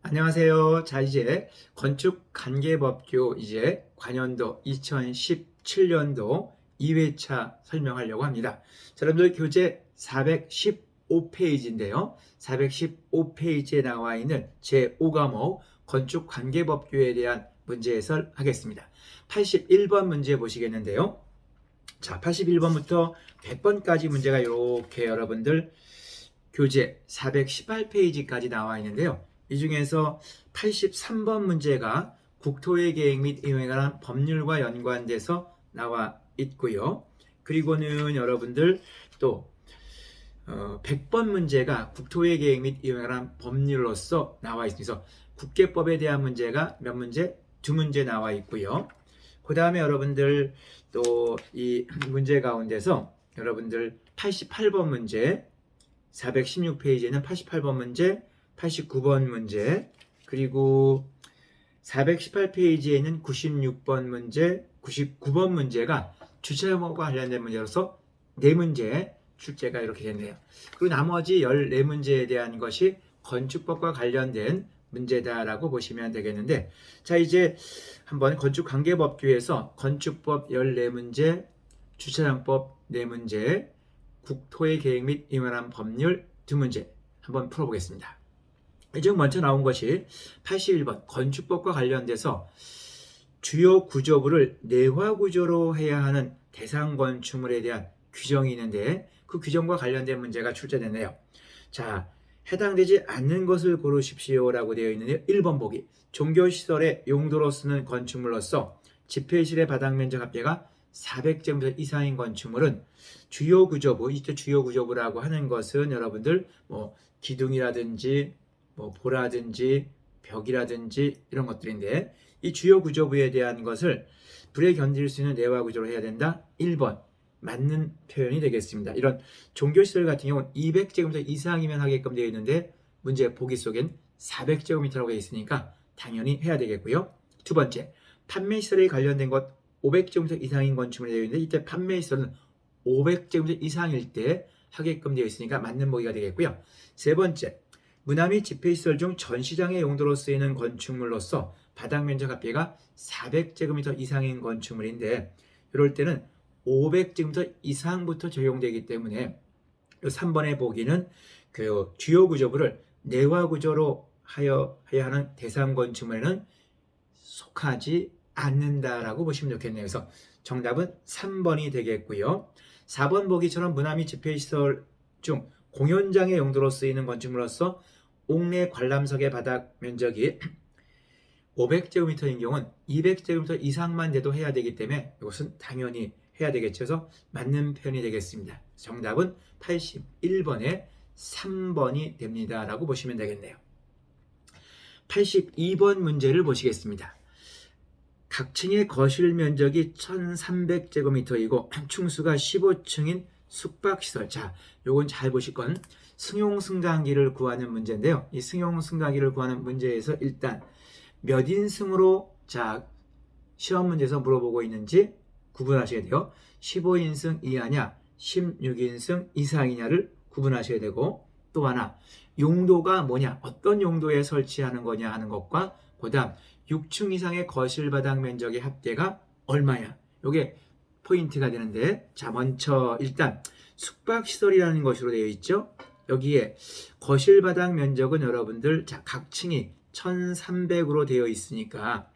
안녕하세요. 자, 이제 건축 관계법규 이제 관연도 2017년도 2회차 설명하려고 합니다. 자, 여러분들 교재 415페이지인데요. 415페이지에 나와 있는 제5과목 건축 관계법규에 대한 문제 해설하겠습니다. 81번 문제 보시겠는데요. 자, 81번부터 100번까지 문제가 이렇게 여러분들 교재 418페이지까지 나와 있는데요. 이 중에서 83번 문제가 국토의 계획 및 이용에 관한 법률과 연관돼서 나와 있고요. 그리고는 여러분들 또 100번 문제가 국토의 계획 및 이용에 관한 법률로서 나와 있습니다. 국계법에 대한 문제가 몇 문제? 두 문제 나와 있고요. 그 다음에 여러분들 또 이 문제 가운데서 여러분들 88번 문제, 416페이지에는 88번 문제, 89번 문제, 그리고 418페이지에는 96번 문제, 99번 문제가 주차장과 관련된 문제로서 4문제 출제가 이렇게 됐네요. 그리고 나머지 14문제에 대한 것이 건축법과 관련된 문제다라고 보시면 되겠는데, 자, 이제 한번 건축관계법규에서 건축법 14문제, 주차장법 4문제, 국토의 계획 및 이용한 법률 2문제 한번 풀어보겠습니다. 이 중 먼저 나온 것이 81번 건축법과 관련돼서 주요 구조부를 내화구조로 해야 하는 대상 건축물에 대한 규정이 있는데 그 규정과 관련된 문제가 출제됐네요. 자, 해당되지 않는 것을 고르십시오라고 되어 있는데 1번 보기 종교시설의 용도로 쓰는 건축물로서 집회실의 바닥 면적 합계가 400제곱미터 이상인 건축물은 주요 구조부, 이때 주요 구조부라고 하는 것은 여러분들 기둥이라든지 보라든지 벽이라든지 이런 것들인데 이 주요 구조부에 대한 것을 불에 견딜 수 있는 내화 구조로 해야 된다. 1번 맞는 표현이 되겠습니다. 이런 종교시설 같은 경우는 200제곱미터 이상이면 하게끔 되어 있는데 문제 보기 속엔 400제곱미터라고 되어 있으니까 당연히 해야 되겠고요. 두 번째, 판매시설에 관련된 것 500제곱미터 이상인 건축물이 되어 있는데 이때 판매시설은 500제곱미터 이상일 때 하게끔 되어 있으니까 맞는 보기가 되겠고요. 세 번째, 문화 및 집회시설 중 전시장의 용도로 쓰이는 건축물로서 바닥 면적 합계가 400제곱미터 이상인 건축물인데 이럴 때는 500제곱미터 이상부터 적용되기 때문에 3번의 보기는 그 주요 구조부를 내화 구조로 해야 하는 대상 건축물에는 속하지 않는다라고 보시면 좋겠네요. 그래서 정답은 3번이 되겠고요. 4번 보기처럼 문화 및 집회시설 중 공연장의 용도로 쓰이는 건축물로서 옥내 관람석의 바닥 면적이 500제곱미터인 경우는 200제곱미터 이상만 돼도 해야 되기 때문에 이것은 당연히 해야 되겠죠. 그래서 맞는 표현이 되겠습니다. 정답은 81번에 3번이 됩니다. 라고 보시면 되겠네요. 82번 문제를 보시겠습니다. 각 층의 거실 면적이 1300제곱미터이고 충수가 15층인 숙박시설. 자, 요건 잘 보실 건 승용승강기를 구하는 문제인데요. 이 승용승강기를 구하는 문제에서 일단 몇 인승으로 시험 문제에서 물어보고 있는지 구분하셔야 돼요. 15인승 이하냐 16인승 이상이냐를 구분하셔야 되고 또 하나 용도가 뭐냐 어떤 용도에 설치하는 거냐 하는 것과 그 다음 6층 이상의 거실 바닥 면적의 합계가 얼마냐 이게 포인트가 되는데 자 먼저 일단 숙박시설이라는 것으로 되어 있죠. 여기에 거실 바닥 면적은 여러분들 각 층이 1300으로 되어 있으니까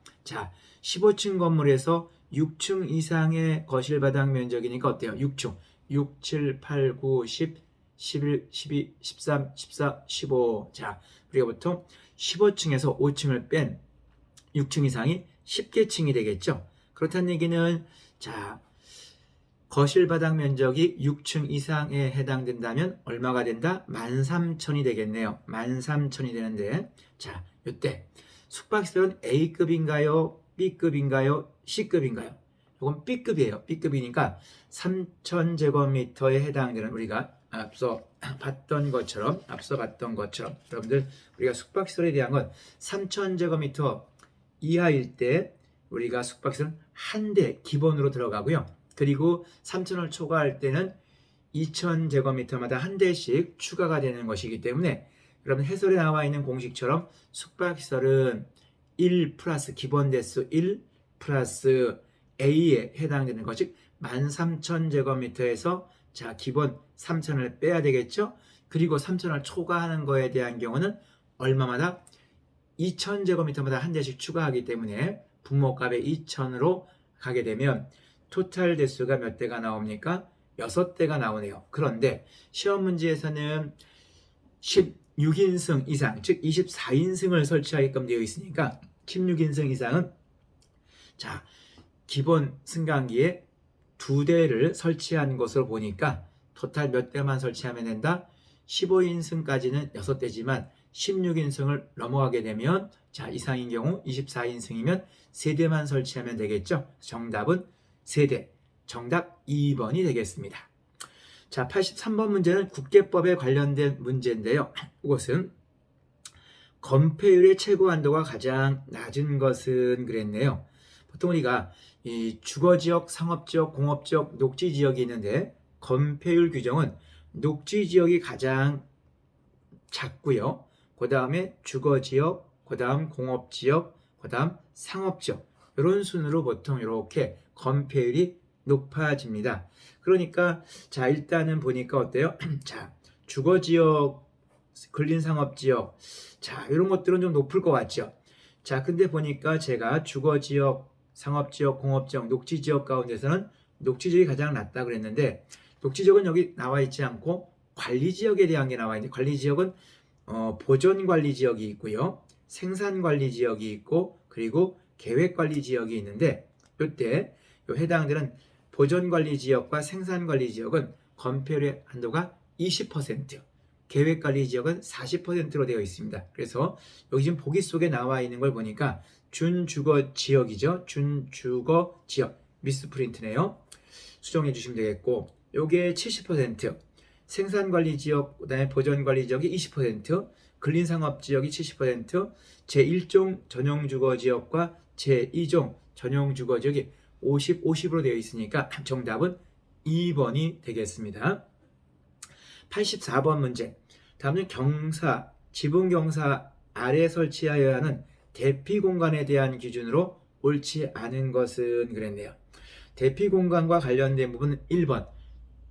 15층 건물에서 6층 이상의 거실 바닥 면적이니까 어때요? 6층 6, 7, 8, 9, 10, 11, 12, 13, 14, 15 우리가 보통 15층에서 5층을 뺀 6층 이상이 10개층이 되겠죠. 그렇다는 얘기는 거실 바닥 면적이 6층 이상에 해당된다면 얼마가 된다? 13,000이 되겠네요. 13,000이 되는데 이때 숙박시설은 A급인가요? B급인가요? C급인가요? 이건 B급이에요. B급이니까 3,000제곱미터에 해당되는 우리가 앞서 봤던 것처럼 여러분들 우리가 숙박시설에 대한 건 3,000제곱미터 이하일 때 우리가 숙박시설은 한 대 기본으로 들어가고요. 그리고 3,000을 초과할 때는 2,000제곱미터마다 한 대씩 추가가 되는 것이기 때문에 여러분 해설에 나와 있는 공식처럼 숙박시설은 1 플러스 기본 대수 1 플러스 A에 해당되는 것, 즉 13,000제곱미터에서 자 기본 3,000을 빼야 되겠죠. 그리고 3,000을 초과하는 거에 대한 경우는 얼마마다 2,000제곱미터마다 한 대씩 추가하기 때문에 분모값의 2,000으로 가게 되면 토탈 대수가 몇 대가 나옵니까? 6대가 나오네요. 그런데 시험 문제에서는 16인승 이상, 즉 24인승을 설치하게끔 되어 있으니까 16인승 이상은 자 기본 승강기에 2대를 설치한 것으로 보니까 토탈 몇 대만 설치하면 된다? 15인승까지는 6대지만 16인승을 넘어가게 되면 자 이상인 경우 24인승이면 3대만 설치하면 되겠죠. 정답은 3대. 정답 2번이 되겠습니다. 자 83번 문제는 국계법에 관련된 문제인데요. 이것은 건폐율의 최고 한도가 가장 낮은 것은 그랬네요. 보통 우리가 이 주거지역, 상업지역, 공업지역, 녹지지역이 있는데 건폐율 규정은 녹지지역이 가장 작고요. 그 다음에 주거지역, 그 다음 공업지역, 그 다음 상업지역, 이런 순으로 보통 이렇게 건폐율이 높아집니다. 그러니까 자 일단은 보니까 어때요? 자 주거지역, 근린상업지역, 자 이런 것들은 좀 높을 것 같죠. 자 근데 보니까 제가 주거지역, 상업지역, 공업지역, 녹지지역 가운데서는 녹지지역이 가장 낮다 그랬는데 녹지지역은 여기 나와 있지 않고 관리지역에 대한 게 나와 있는데 관리지역은 보존관리지역이 있고요, 생산관리지역이 있고 그리고 계획관리지역이 있는데 이때 해당되는 보존관리지역과 생산관리지역은 건폐율의 한도가 20%, 계획관리지역은 40%로 되어 있습니다. 그래서 여기 지금 보기 속에 나와 있는 걸 보니까 준주거지역이죠. 준주거지역 미스프린트네요. 수정해 주시면 되겠고 요게 70%, 생산관리지역, 그 다음에 보존관리지역이 20%, 근린상업지역이 70%, 제1종 전용주거지역과 제2종 전용주거지역이 50, 50으로 되어 있으니까 정답은 2번이 되겠습니다. 84번 문제. 다음은 경사, 지붕경사 아래 설치하여야 하는 대피공간에 대한 기준으로 옳지 않은 것은 그랬네요. 대피공간과 관련된 부분은 1번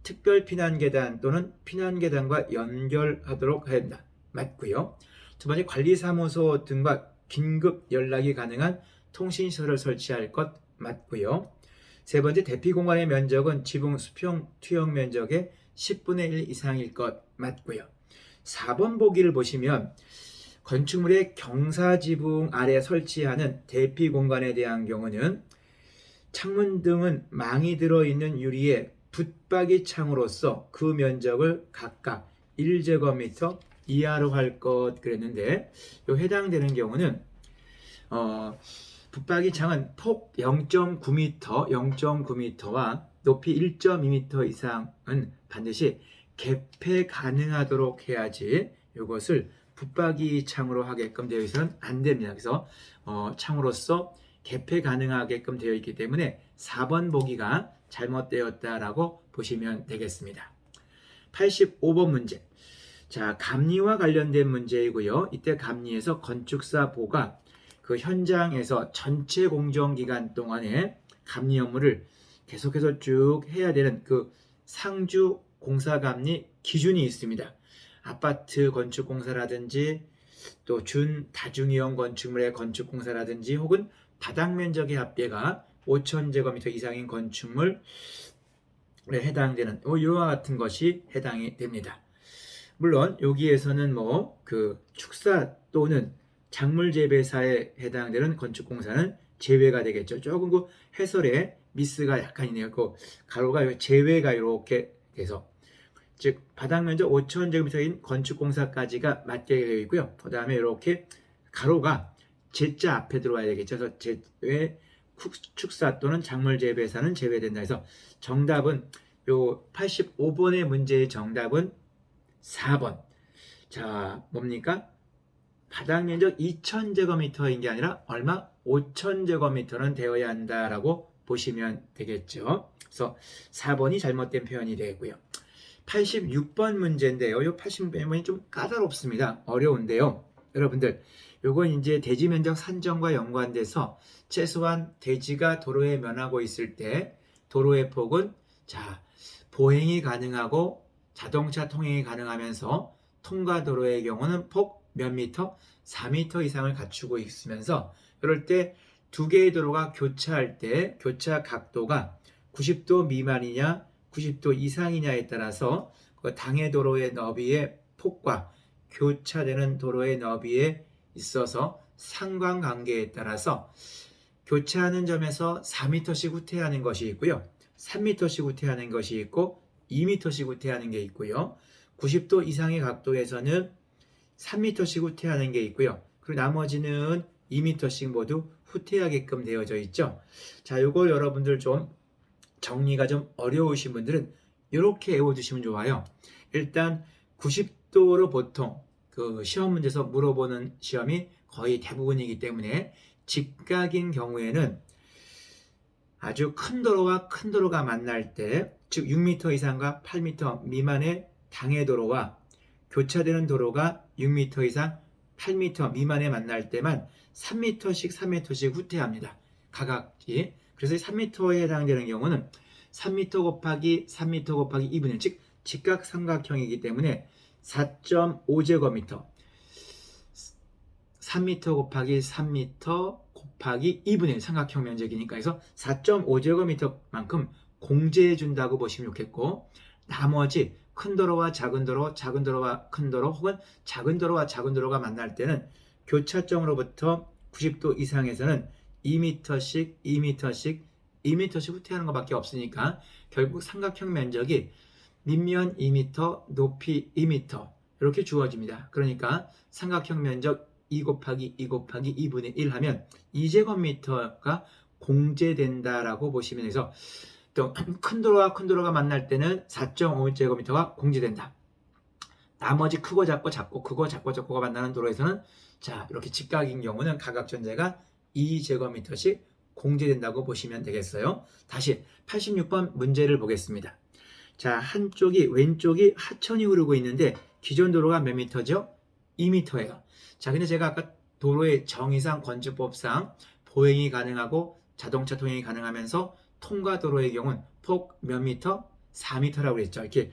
특별피난계단 또는 피난계단과 연결하도록 해야 한다. 맞고요. 두 번째 관리사무소 등과 긴급 연락이 가능한 통신시설을 설치할 것 맞고요. 세 번째 대피공간의 면적은 지붕 수평 투영 면적의 10분의 1 이상일 것 맞고요. 4번 보기를 보시면 건축물의 경사지붕 아래 설치하는 대피공간에 대한 경우는 창문 등은 망이 들어있는 유리에 붙박이 창으로서 그 면적을 각각 1제곱미터 이하로 할 것 그랬는데 요 해당되는 경우는 붙박이 창은 폭 0.9m, 0.9m와 높이 1.2m 이상은 반드시 개폐 가능하도록 해야지 이것을 붙박이 창으로 하게끔 되어 있어서는 안 됩니다. 그래서 창으로서 개폐 가능하게끔 되어 있기 때문에 4번 보기가 잘못되었다라고 보시면 되겠습니다. 85번 문제. 자, 감리와 관련된 문제이고요. 이때 감리에서 건축사 보가 그 현장에서 전체 공정기간 동안에 감리 업무를 계속해서 쭉 해야 되는 그 상주 공사감리 기준이 있습니다. 아파트 건축공사라든지 또 준다중이용 건축물의 건축공사라든지 혹은 바닥면적의 합계가 5,000제곱미터 이상인 건축물에 해당되는 이와 같은 것이 해당이 됩니다. 물론 여기에서는 그 축사 또는 작물 재배사에 해당되는 건축공사는 제외가 되겠죠. 조금 그 해설에 미스가 약간 있네요. 그 가로가 제외가 이렇게 돼서 즉 바닥 면적 5,000제곱미터인 건축공사까지가 맞게 되어 있고요. 그 다음에 이렇게 가로가 제자 앞에 들어와야 되겠죠. 그래서 제외 축사 또는 작물 재배사는 제외된다 해서 정답은 요 85번의 문제의 정답은 4번. 자, 뭡니까? 바닥 면적 2,000제곱미터인 게 아니라 얼마? 5,000제곱미터는 되어야 한다라고 보시면 되겠죠. 그래서 4번이 잘못된 표현이 되고요. 86번 문제인데요. 이 86번이 좀 까다롭습니다. 어려운데요. 여러분들, 요건 이제 대지 면적 산정과 연관돼서 최소한 대지가 도로에 면하고 있을 때 도로의 폭은 보행이 가능하고 자동차 통행이 가능하면서 통과 도로의 경우는 폭 몇 미터? 4미터 이상을 갖추고 있으면서 이럴 때 두 개의 도로가 교차할 때 교차 각도가 90도 미만이냐 90도 이상이냐에 따라서 그 당해 도로의 너비의 폭과 교차되는 도로의 너비에 있어서 상관관계에 따라서 교차하는 점에서 4m씩 후퇴하는 것이 있고요. 3m씩 후퇴하는 것이 있고 2m씩 후퇴하는 게 있고요. 90도 이상의 각도에서는 3m씩 후퇴하는 게 있고요. 그리고 나머지는 2m씩 모두 후퇴하게끔 되어져 있죠. 자, 요걸 여러분들 좀 정리가 좀 어려우신 분들은 이렇게 외워두시면 좋아요. 일단 90도로 보통 그 시험 문제에서 물어보는 시험이 거의 대부분이기 때문에 직각인 경우에는 아주 큰 도로와 큰 도로가 만날 때, 즉 6m 이상과 8m 미만의 당해 도로와 교차되는 도로가 6m 이상 8m 미만에 만날 때만 3m씩 3m씩 후퇴합니다. 각각이. 그래서 3m에 해당되는 경우는 3m 곱하기 3m 곱하기 2분의 1, 즉 직각삼각형이기 때문에 4.5제곱미터 3m 곱하기 3m 곱하기 2분의 1 삼각형 면적이니까 해서 4.5제곱미터만큼 공제해 준다고 보시면 좋겠고, 나머지 큰 도로와 작은 도로, 작은 도로와 큰 도로 혹은 작은 도로와 작은 도로가 만날 때는 교차점으로부터 90도 이상에서는 2m씩 2m씩 2m씩 후퇴하는 것밖에 없으니까 결국 삼각형 면적이 밑면 2m, 높이 2m 이렇게 주어집니다. 그러니까 삼각형 면적 2 곱하기 2 곱하기 2분의 1 하면 2제곱미터가 공제된다라고 보시면 해서, 또 큰 도로와 큰 도로가 만날 때는 4.5제곱미터가 공제된다. 나머지 크고 작고 작고 크고 작고 작고가 만나는 도로에서는 이렇게 직각인 경우는 각각전제가 2제곱미터씩 공제된다고 보시면 되겠어요. 다시 86번 문제를 보겠습니다. 한쪽이 왼쪽이 하천이 흐르고 있는데 기존 도로가 몇 미터죠? 2미터예요. 근데 제가 아까 도로의 정의상 건축법상 보행이 가능하고 자동차 통행이 가능하면서 통과 도로의 경우는 폭 몇 미터? 4미터라고 그랬죠. 이렇게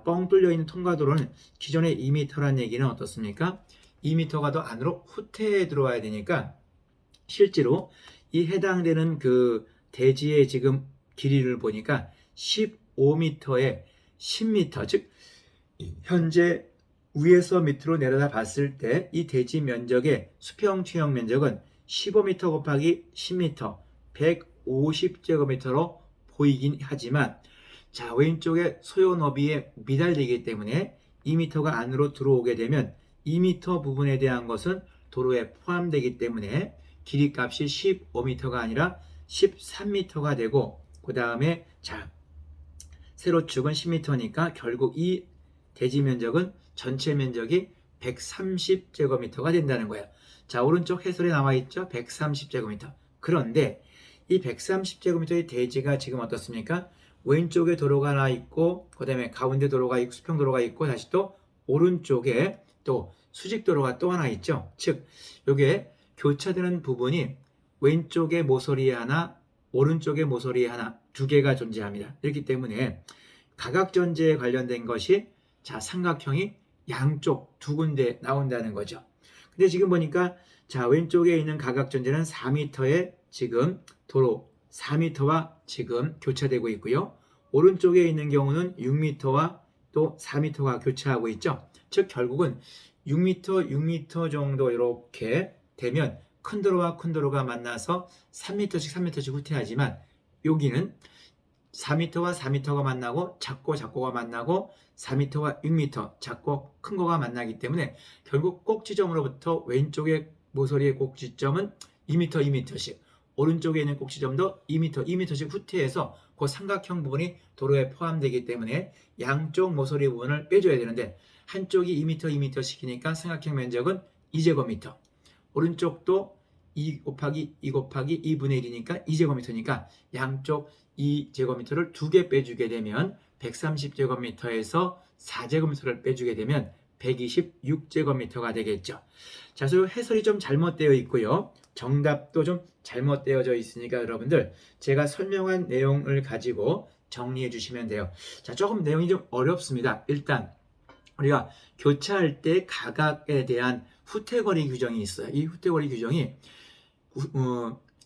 뻥 뚫려 있는 통과 도로는 기존의 2미터라는 얘기는 어떻습니까? 2미터가 더 안으로 후퇴해 들어와야 되니까 실제로 이 해당되는 그 대지의 지금 길이를 보니까 15m에 10m, 즉 현재 위에서 밑으로 내려다 봤을 때 이 대지 면적의 수평 취형 면적은 15m 곱하기 10m 150제곱미터로 보이긴 하지만 왼쪽에 소요 너비에 미달되기 때문에 2m가 안으로 들어오게 되면 2m 부분에 대한 것은 도로에 포함되기 때문에 길이 값이 15m가 아니라 13m가 되고, 그 다음에 세로축은 10m니까 결국 이 대지 면적은 전체 면적이 130제곱미터가 된다는 거예요. 오른쪽 해설에 나와 있죠. 130제곱미터. 그런데 이 130제곱미터의 대지가 지금 어떻습니까? 왼쪽에 도로가 하나 있고, 그 다음에 가운데 도로가 있고, 수평 도로가 있고, 다시 또 오른쪽에 또 수직 도로가 또 하나 있죠. 즉 요게 교차되는 부분이 왼쪽에 모서리에 하나, 오른쪽에 모서리에 하나, 두 개가 존재합니다. 이렇기 때문에 가각전제에 관련된 것이 삼각형이 양쪽 두 군데 나온다는 거죠. 근데 지금 보니까 왼쪽에 있는 가각전제는 4m의 지금 도로 4m와 지금 교차되고 있고요. 오른쪽에 있는 경우는 6m와 또 4m가 교차하고 있죠. 즉 결국은 6m 정도 이렇게 되면 큰 도로와 큰 도로가 만나서 3m씩 3m씩 후퇴하지만, 여기는 4m와 4m가 만나고 작고 작고가 만나고 4m와 6m 작고 큰 거가 만나기 때문에 결국 꼭지점으로부터 왼쪽의 모서리의 꼭지점은 2m, 2m씩, 오른쪽에 있는 꼭지점도 2m, 2m씩 후퇴해서 그 삼각형 부분이 도로에 포함되기 때문에 양쪽 모서리 부분을 빼줘야 되는데, 한쪽이 2m, 2m씩이니까 삼각형 면적은 2제곱미터, 오른쪽도 2 곱하기 2 곱하기 2분의 1이니까 2제곱미터니까 양쪽 2제곱미터를 두 개 빼주게 되면 130제곱미터에서 4제곱미터를 빼주게 되면 126제곱미터가 되겠죠. 자, 그래서 해설이 좀 잘못되어 있고요. 정답도 좀 잘못되어져 있으니까 여러분들 제가 설명한 내용을 가지고 정리해 주시면 돼요. 자, 조금 내용이 좀 어렵습니다. 일단 우리가 교차할 때 가각에 대한 후퇴거리 규정이 있어요. 이 후퇴거리 규정이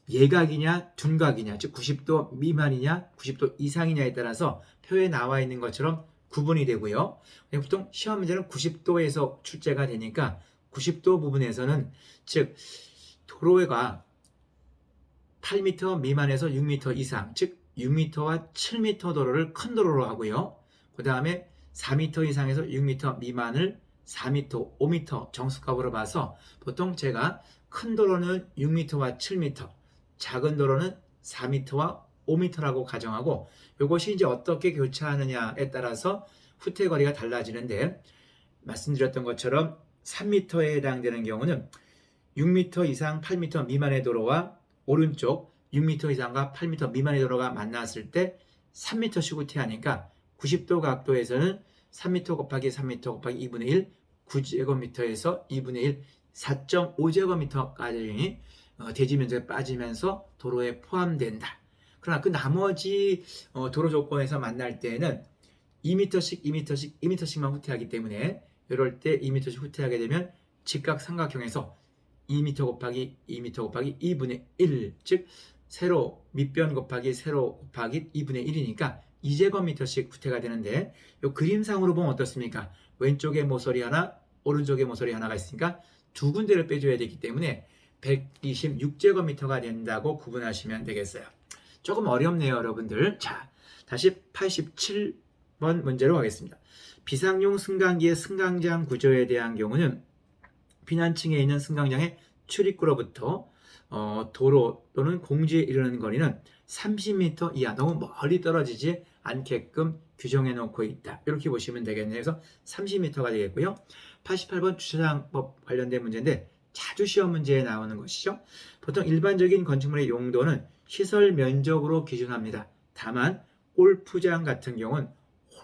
예각이냐 둔각이냐, 즉 90도 미만이냐 90도 이상이냐에 따라서 표에 나와 있는 것처럼 구분이 되고요. 보통 시험 문제는 90도에서 출제가 되니까 90도 부분에서는 즉 도로가 8m 미만에서 6m 이상, 즉 6m와 7m 도로를 큰 도로로 하고요. 그 다음에 4m 이상에서 6m 미만을 4m, 5m 정수값으로 봐서 보통 제가 큰 도로는 6m와 7m, 작은 도로는 4m와 5m라고 가정하고 이것이 이제 어떻게 교차하느냐에 따라서 후퇴거리가 달라지는데 말씀드렸던 것처럼 3m에 해당되는 경우는 6m 이상 8m 미만의 도로와 오른쪽 6m 이상과 8m 미만의 도로가 만났을 때 3m씩 후퇴하니까 90도 각도에서는 3m 곱하기 3m 곱하기 2분의 1 9제곱미터에서 2분의 1 4.5제곱미터까지 대지 면적이 빠지면서 도로에 포함된다. 그러나 그 나머지 도로 조건에서 만날 때에는 2m씩 2m씩 2m씩만 후퇴하기 때문에 이럴 때 2m씩 후퇴하게 되면 직각 삼각형에서 2m 곱하기 2m 곱하기 2분의 1, 즉 세로 밑변 곱하기 세로 곱하기 2분의 1이니까 2제곱미터씩 후퇴가 되는데 이 그림상으로 보면 어떻습니까? 왼쪽에 모서리 하나, 오른쪽에 모서리 하나가 있으니까 두 군데를 빼줘야 되기 때문에 126제곱미터가 된다고 구분하시면 되겠어요. 조금 어렵네요, 여러분들. 자, 다시 87번 문제로 가겠습니다. 비상용 승강기의 승강장 구조에 대한 경우는 피난층에 있는 승강장의 출입구로부터 도로 또는 공지에 이르는 거리는 30m 이하, 너무 멀리 떨어지지 않게끔 규정해 놓고 있다. 이렇게 보시면 되겠네요. 그래서 30m가 되겠고요. 88번 주차장법 관련된 문제인데 자주 시험 문제에 나오는 것이죠. 보통 일반적인 건축물의 용도는 시설 면적으로 기준합니다. 다만 골프장 같은 경우는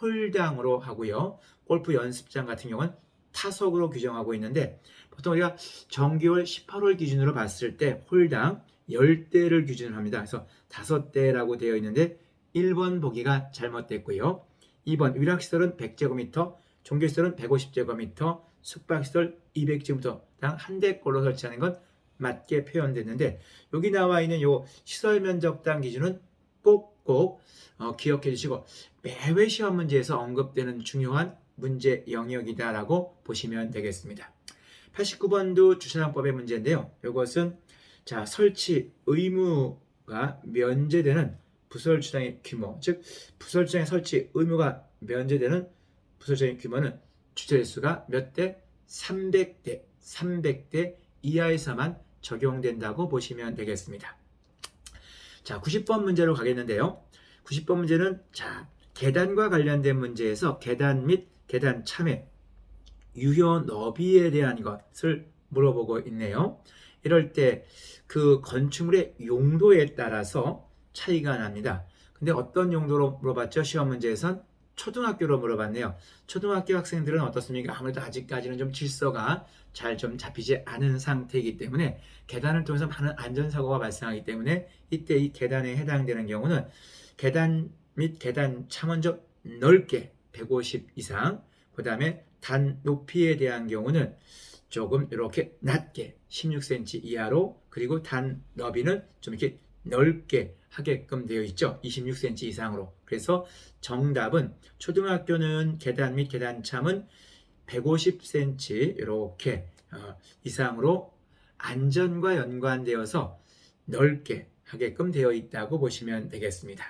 홀당으로 하고요. 골프 연습장 같은 경우는 타석으로 규정하고 있는데 보통 우리가 정기월 18월 기준으로 봤을 때 홀당 10대를 기준으로 합니다. 그래서 5대라고 되어 있는데 1번 보기가 잘못됐고요. 2번 위락시설은 100제곱미터, 종교시설은 150제곱미터, 숙박시설 200제곱미터 당 한 대꼴로 설치하는 건 맞게 표현됐는데 여기 나와 있는 요 시설 면적당 기준은 꼭꼭 기억해 주시고 매회 시험 문제에서 언급되는 중요한 문제 영역이다라고 보시면 되겠습니다. 89번도 주차장법의 문제인데요. 이것은 자 설치 의무가 면제되는 부설 주차장의 규모, 즉 부설 주차장의 설치 의무가 면제되는 부설 주차장의 규모는 주차 대수가 몇 대? 300대 이하에서만 적용된다고 보시면 되겠습니다. 자, 90번 문제로 가겠는데요. 90번 문제는 자 계단과 관련된 문제에서 계단 및 계단 참의 유효 너비에 대한 것을 물어보고 있네요. 이럴 때 그 건축물의 용도에 따라서 차이가 납니다. 근데 어떤 용도로 물어봤죠? 시험 문제에선 초등학교로 물어봤네요. 초등학교 학생들은 어떻습니까? 아무래도 아직까지는 좀 질서가 잘 좀 잡히지 않은 상태이기 때문에 계단을 통해서 많은 안전사고가 발생하기 때문에 이때 이 계단에 해당되는 경우는 계단 및 계단 창은 좀 넓게 150 이상, 그 다음에 단 높이에 대한 경우는 조금 이렇게 낮게 16cm 이하로, 그리고 단 너비는 좀 이렇게 넓게 하게끔 되어 있죠. 26cm 이상으로. 그래서 정답은 초등학교는 계단 및 계단참은 150cm 이렇게 이상으로 안전과 연관되어서 넓게 하게끔 되어 있다고 보시면 되겠습니다.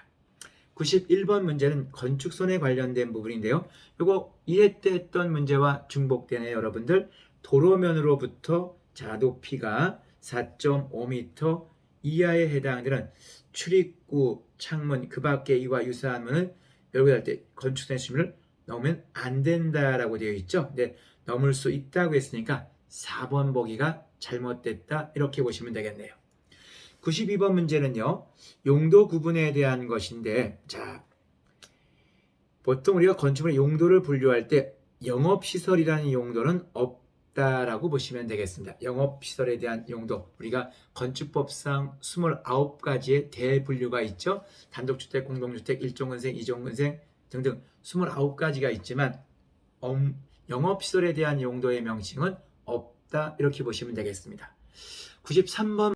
91번 문제는 건축선에 관련된 부분인데요. 이거 2회 때 했던 문제와 중복되네요, 여러분들. 도로면으로부터 자 높이가 4.5m 이하에 해당되는 출입구, 창문, 그 밖에 이와 유사한 문을 열고 닫을 때 건축선의 수심을 넘으면 안 된다라고 되어 있죠. 근데 넘을 수 있다고 했으니까 4번 보기가 잘못됐다, 이렇게 보시면 되겠네요. 92번 문제는요, 용도 구분에 대한 것인데, 자, 보통 우리가 건축물의 용도를 분류할 때 영업시설이라는 용도는 없다라고 보시면 되겠습니다. 영업시설에 대한 용도, 우리가 건축법상 29가지의 대분류가 있죠. 단독주택, 공동주택, 일종건생, 이종건생 등등 29가지가 있지만 영업시설에 대한 용도의 명칭은 없다, 이렇게 보시면 되겠습니다. 93번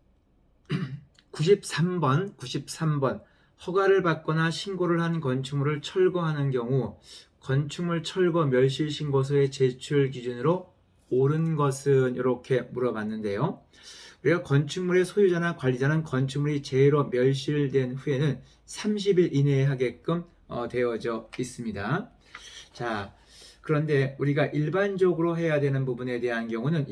허가를 받거나 신고를 한 건축물을 철거하는 경우 건축물 철거 멸실 신고서의 제출 기준으로 옳은 것은, 이렇게 물어봤는데요. 우리가 건축물의 소유자나 관리자는 건축물이 제로 멸실된 후에는 30일 이내에 하게끔 되어져 있습니다. 자, 그런데 우리가 일반적으로 해야 되는 부분에 대한 경우는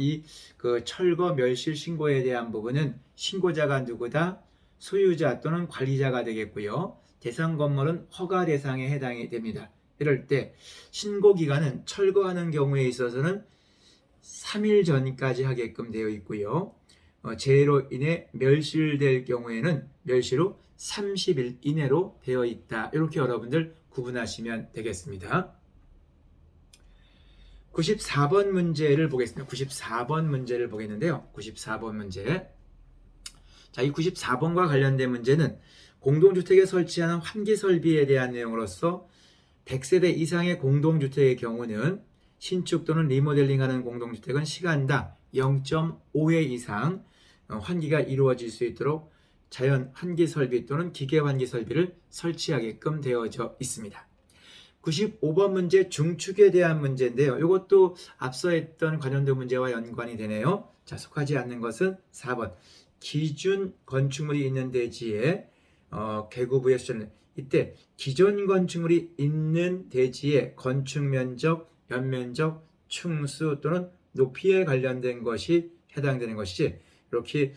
그 철거 멸실 신고에 대한 부분은 신고자가 누구다? 소유자 또는 관리자가 되겠고요. 대상 건물은 허가 대상에 해당이 됩니다. 이럴 때 신고 기간은 철거하는 경우에 있어서는 3일 전까지 하게끔 되어 있고요. 재해로 인해 멸실될 경우에는 멸실 후 30일 이내로 되어 있다. 이렇게 여러분들 구분하시면 되겠습니다. 94번 문제를 보겠습니다. 94번 문제를 보겠는데요. 94번 문제. 자, 이 94번과 관련된 문제는 공동주택에 설치하는 환기 설비에 대한 내용으로서 100세대 이상의 공동주택의 경우는 신축 또는 리모델링하는 공동주택은 시간당 0.5회 이상 환기가 이루어질 수 있도록 자연 환기 설비 또는 기계 환기 설비를 설치하게끔 되어져 있습니다. 95번 문제 중축에 대한 문제인데요. 이것도 앞서 했던 관련된 문제와 연관이 되네요. 자, 속하지 않는 것은 4번. 기준 건축물이 있는 대지에 계구부의 수준을, 이때 기존 건축물이 있는 대지의 건축 면적, 연면적, 층수 또는 높이에 관련된 것이 해당되는 것이지, 이렇게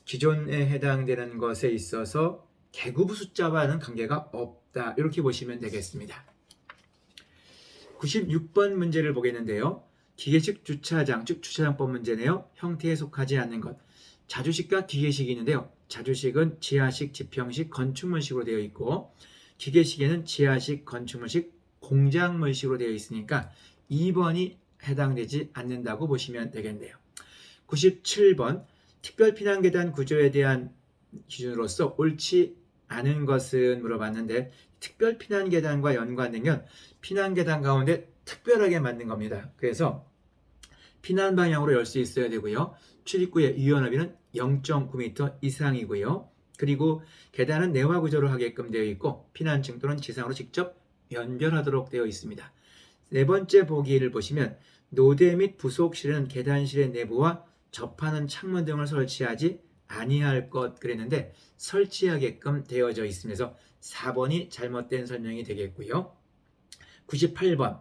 기존에 해당되는 것에 있어서 계구부 숫자와는 관계가 없다, 이렇게 보시면 되겠습니다. 96번 문제를 보겠는데요. 기계식 주차장, 즉 주차장법 문제네요. 형태에 속하지 않는 것. 자주식과 기계식이 있는데요. 자주식은 지하식, 지평식, 건축물식으로 되어 있고, 기계식에는 지하식, 건축물식, 공작물식으로 되어 있으니까 2번이 해당되지 않는다고 보시면 되겠네요. 97번 특별피난계단 구조에 대한 기준으로서 옳지 않은 것은 물어봤는데, 특별피난계단과 연관된 건 피난계단 가운데 특별하게 만든 겁니다. 그래서 피난 방향으로 열 수 있어야 되고요. 출입구의 유연너비는 0.9m 이상이고요. 그리고 계단은 내화 구조로 하게끔 되어 있고 피난층 또는 지상으로 직접 연결하도록 되어 있습니다. 네 번째 보기를 보시면 노대 및 부속실은 계단실의 내부와 접하는 창문 등을 설치하지 아니할 것 그랬는데 설치하게끔 되어져 있으면서 4번이 잘못된 설명이 되겠고요. 98번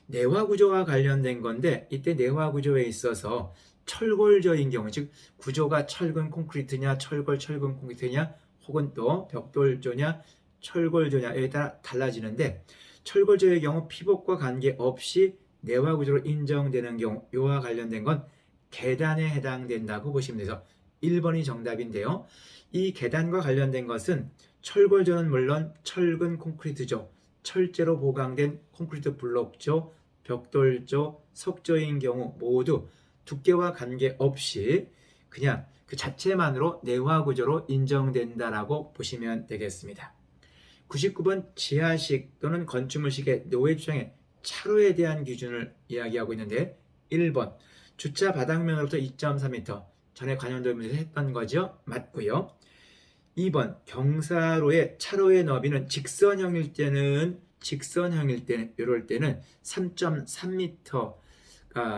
내화구조와 관련된 건데, 이때 내화구조에 있어서 철골조인 경우, 즉 구조가 철근 콘크리트냐 철골 철근 콘크리트냐 혹은 또 벽돌조냐 철골조냐에 따라 달라지는데, 철골조의 경우 피복과 관계없이 내화구조로 인정되는 경우, 이와 관련된 건 계단에 해당된다고 보시면 돼서 1번이 정답인데요. 이 계단과 관련된 것은 철골조는 물론 철근 콘크리트조, 철제로 보강된 콘크리트 블록조, 벽돌조, 석조인 경우 모두 두께와 관계없이 그냥 그 자체만으로 내화구조로 인정된다라고 보시면 되겠습니다. 99번 지하식 또는 건축물식의 노회 주장의 차로에 대한 기준을 이야기하고 있는데, 1번 주차 바닥면으로부터 2.3m, 전에 관련된 문제에서 했던 거죠. 맞고요. 2번 경사로의 차로의 너비는 직선형일 때는 이럴 때는 3.3m가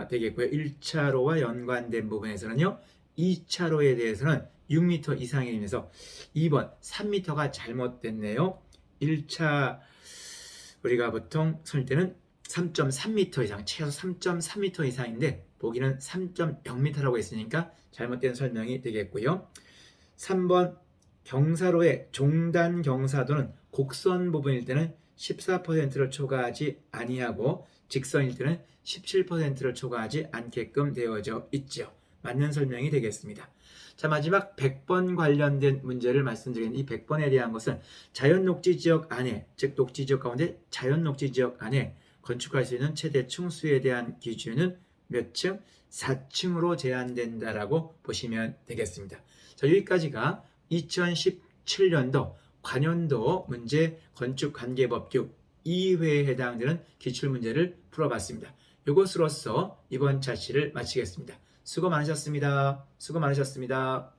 되겠고요. 1차로와 연관된 부분에서는요. 2차로에 대해서는 6m 이상이 되면서 2번 3m가 잘못됐네요. 1차 우리가 보통 설 때는 3.3m 이상, 최소 3.3m 이상인데 보기는 3.0m라고 했으니까 잘못된 설명이 되겠고요. 3번 경사로의 종단 경사도는 곡선 부분일 때는 14%를 초과하지 아니하고 직선일 때는 17%를 초과하지 않게끔 되어져 있죠. 맞는 설명이 되겠습니다. 자, 마지막 100번 관련된 문제를 말씀드리겠는데, 이 100번에 대한 것은 자연 녹지 지역 안에, 즉 녹지 지역 가운데 자연 녹지 지역 안에 건축할 수 있는 최대 층수에 대한 기준은 몇 층? 4층으로 제한된다라고 보시면 되겠습니다. 자, 여기까지가 2017년도 관연도 문제 건축관계법규 2회에 해당되는 기출문제를 풀어봤습니다. 이것으로써 이번 자치를 마치겠습니다. 수고 많으셨습니다. 수고 많으셨습니다.